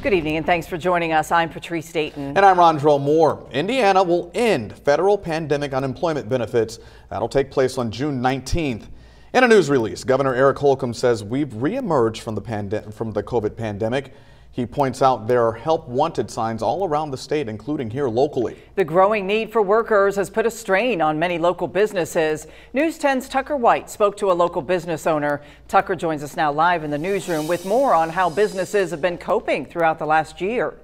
Good evening and thanks for joining us. I'm Patrice Dayton. And I'm Rondrell Moore. Indiana will end federal pandemic unemployment benefits. That'll take place on June 19th. In a news release, Governor Eric Holcomb says we've reemerged from the COVID pandemic. He points out there are help wanted signs all around the state, including here locally. The growing need for workers has put a strain on many local businesses. News 10's Tucker White spoke to a local business owner. Tucker joins us now live in the newsroom with more on how businesses have been coping throughout the last year.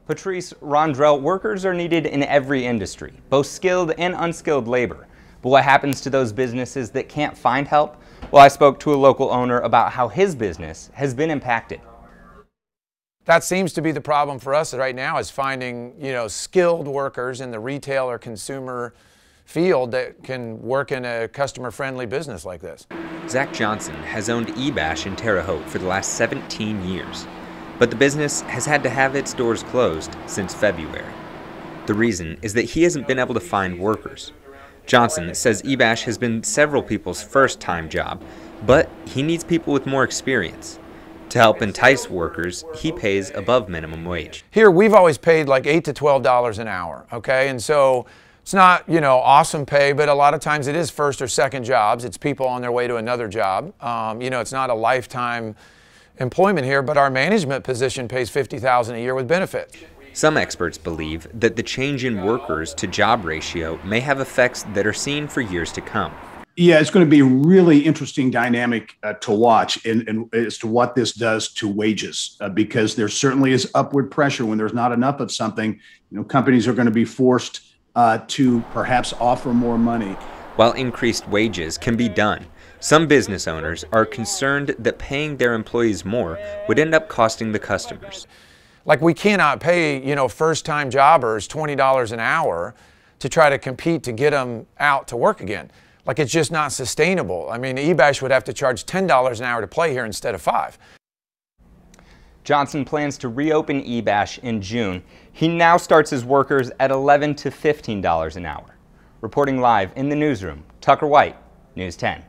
Patrice, Rondrell, workers are needed in every industry, both skilled and unskilled labor. But what happens to those businesses that can't find help? Well, I spoke to a local owner about how his business has been impacted. That seems to be the problem for us right now, is finding, skilled workers in the retail or consumer field that can work in a customer-friendly business like this. Zach Johnson has owned eBash in Terre Haute for the last 17 years, but the business has had to have its doors closed since February. The reason is that he hasn't been able to find workers. Johnson says eBash has been several people's first-time job, but he needs people with more experience. To help entice workers, he pays above minimum wage. Here, we've always paid like $8 to $12 an hour, okay? And so it's not, awesome pay, but a lot of times it is first or second jobs. It's people on their way to another job. It's not a lifetime employment here, but our management position pays $50,000 a year with benefits. Some experts believe that the change in workers to job ratio may have effects that are seen for years to come. Yeah, it's going to be a really interesting dynamic to watch and as to what this does to wages, because there certainly is upward pressure when there's not enough of something. Companies are going to be forced to perhaps offer more money. While increased wages can be done, some business owners are concerned that paying their employees more would end up costing the customers. Like, we cannot pay, first-time jobbers $20 an hour to try to compete to get them out to work again. Like, it's just not sustainable. I mean, eBash would have to charge $10 an hour to play here instead of $5. Johnson plans to reopen eBash in June. He now starts his workers at $11 to $15 an hour. Reporting live in the newsroom, Tucker White, News 10.